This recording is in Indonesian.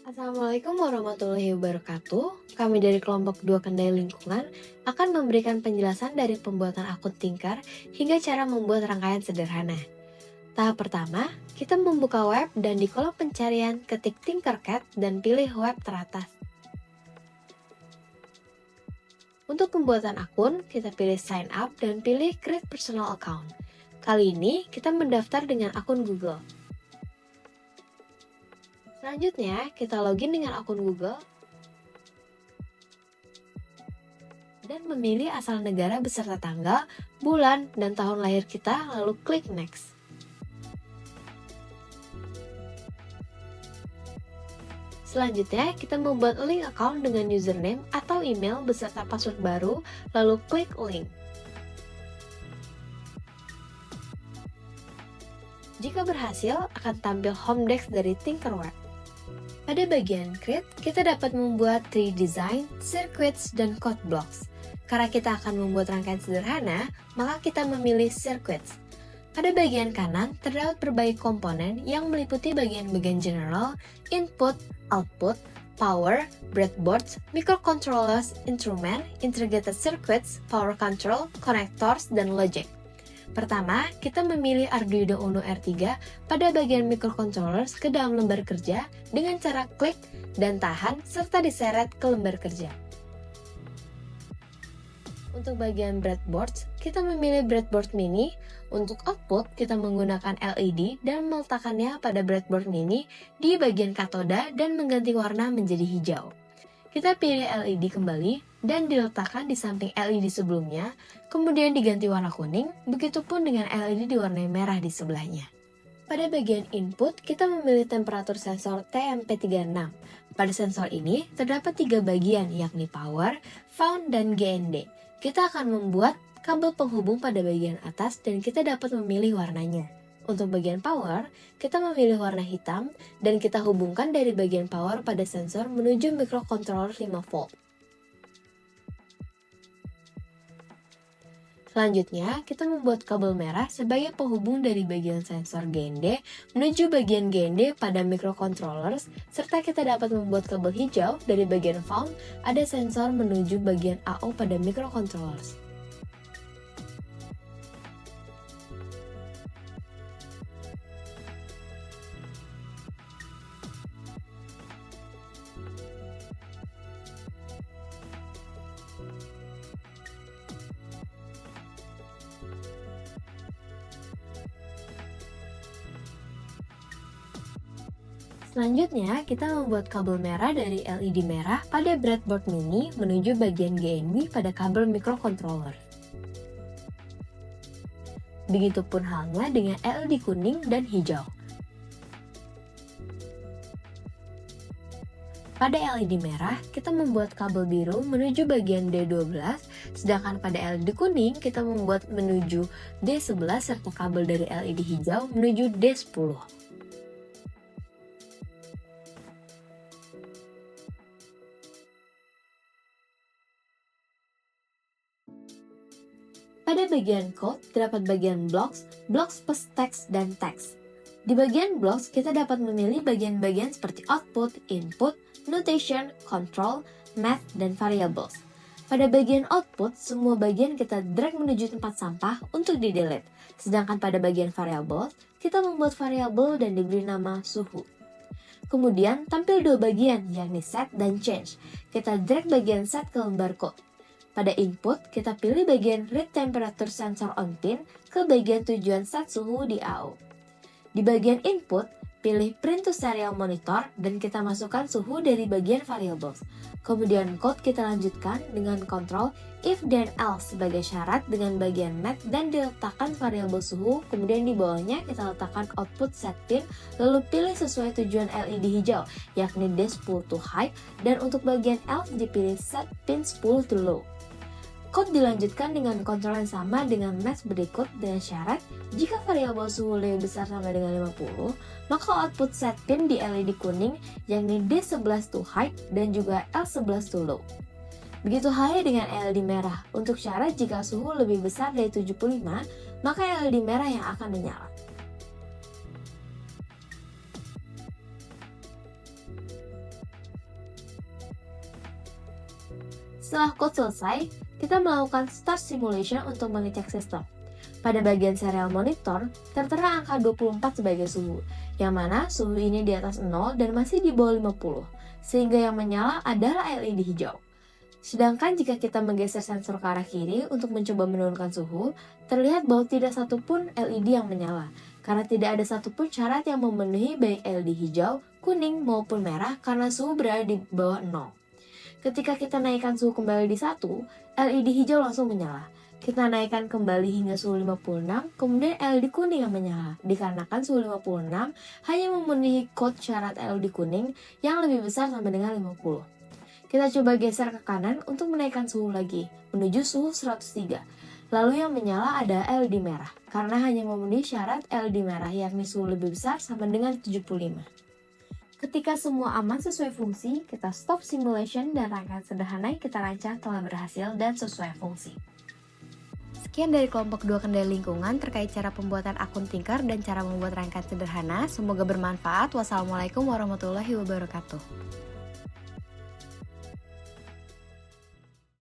Assalamualaikum warahmatullahi wabarakatuh. Kami dari kelompok 2 Kendali Lingkungan akan memberikan penjelasan dari pembuatan akun Tinker hingga cara membuat rangkaian sederhana. Tahap pertama, kita membuka web dan di kolom pencarian ketik Tinkercad dan pilih web teratas. Untuk pembuatan akun, kita pilih sign up dan pilih create personal account. Kali ini kita mendaftar dengan akun Google. Selanjutnya, kita login dengan akun Google dan memilih asal negara beserta tanggal, bulan, dan tahun lahir kita, lalu klik next. Selanjutnya, kita membuat link account dengan username atau email beserta password baru, lalu klik link. Jika berhasil, akan tampil home desk dari Tinkerweb. Pada bagian Create, kita dapat membuat 3D design, circuits, dan code blocks. Karena kita akan membuat rangkaian sederhana, maka kita memilih circuits. Pada bagian kanan, terdapat berbagai komponen yang meliputi bagian-bagian general, input, output, power, breadboards, microcontrollers, instrument, integrated circuits, power control, connectors, dan logic. Pertama, kita memilih Arduino Uno R3 pada bagian microcontrollers ke dalam lembar kerja dengan cara klik dan tahan serta diseret ke lembar kerja. Untuk bagian breadboards, kita memilih breadboard mini. Untuk output, kita menggunakan LED dan meletakkannya pada breadboard mini di bagian katoda dan mengganti warna menjadi hijau. Kita pilih LED kembali dan diletakkan di samping LED sebelumnya, kemudian diganti warna kuning, begitupun dengan LED diwarnai merah di sebelahnya. Pada bagian input, kita memilih temperatur sensor TMP36. Pada sensor ini, terdapat 3 bagian, yakni power, found, dan GND. Kita akan membuat kabel penghubung pada bagian atas dan kita dapat memilih warnanya. Untuk bagian power, kita memilih warna hitam dan kita hubungkan dari bagian power pada sensor menuju microcontroller 5V. Selanjutnya, kita membuat kabel merah sebagai penghubung dari bagian sensor GND menuju bagian GND pada microcontrollers, serta kita dapat membuat kabel hijau dari bagian found ada sensor menuju bagian AO pada microcontrollers. Selanjutnya, kita membuat kabel merah dari LED merah pada breadboard mini menuju bagian GND pada kabel microcontroller. Begitupun halnya dengan LED kuning dan hijau. Pada LED merah, kita membuat kabel biru menuju bagian D12, sedangkan pada LED kuning kita membuat menuju D11 serta kabel dari LED hijau menuju D10. Pada bagian code, terdapat bagian blocks plus text, dan text. Di bagian blocks, kita dapat memilih bagian-bagian seperti output, input, notation, control, math, dan variables. Pada bagian output, semua bagian kita drag menuju tempat sampah untuk di-delete. Sedangkan pada bagian variables, kita membuat variabel dan diberi nama suhu. Kemudian, tampil 2 bagian, yakni set dan change. Kita drag bagian set ke lembar code. Pada input, kita pilih bagian read temperature sensor on pin ke bagian tujuan set suhu di AO. Di bagian input, pilih print to serial monitor dan kita masukkan suhu dari bagian variables. Kemudian code kita lanjutkan dengan kontrol if then else sebagai syarat dengan bagian math dan diletakkan variabel suhu, kemudian di bawahnya kita letakkan output set pin, lalu pilih sesuai tujuan LED hijau, yakni D10 to high, dan untuk bagian else dipilih set pin 10 to low. Code dilanjutkan dengan kontrol yang sama dengan math berikut dengan syarat jika variabel suhu lebih besar sama dengan 50, maka output set pin di LED kuning yakni D11 to high dan juga L11 to low. Begitu halnya dengan LED merah. Untuk syarat jika suhu lebih besar dari 75, maka LED merah yang akan menyala. Setelah code selesai, kita melakukan start simulation untuk mengecek sistem. Pada bagian serial monitor, tertera angka 24 sebagai suhu, yang mana suhu ini di atas 0 dan masih di bawah 50, sehingga yang menyala adalah LED hijau. Sedangkan jika kita menggeser sensor ke arah kiri untuk mencoba menurunkan suhu, terlihat bahwa tidak satupun LED yang menyala, karena tidak ada satupun syarat yang memenuhi baik LED hijau, kuning, maupun merah karena suhu berada di bawah 0. Ketika kita naikkan suhu kembali di 1, LED hijau langsung menyala. Kita naikkan kembali hingga suhu 56, kemudian LED kuning yang menyala. Dikarenakan suhu 56 hanya memenuhi kode syarat LED kuning yang lebih besar sama dengan 50. Kita coba geser ke kanan untuk menaikkan suhu lagi, menuju suhu 103. Lalu yang menyala ada LED merah, karena hanya memenuhi syarat LED merah yakni suhu lebih besar sama dengan 75. Ketika semua aman sesuai fungsi, kita stop simulation dan rangkaian sederhana yang kita rancang telah berhasil dan sesuai fungsi. Sekian dari kelompok 2 kendali lingkungan terkait cara pembuatan akun Tinker dan cara membuat rangkaian sederhana. Semoga bermanfaat. Wassalamualaikum warahmatullahi wabarakatuh.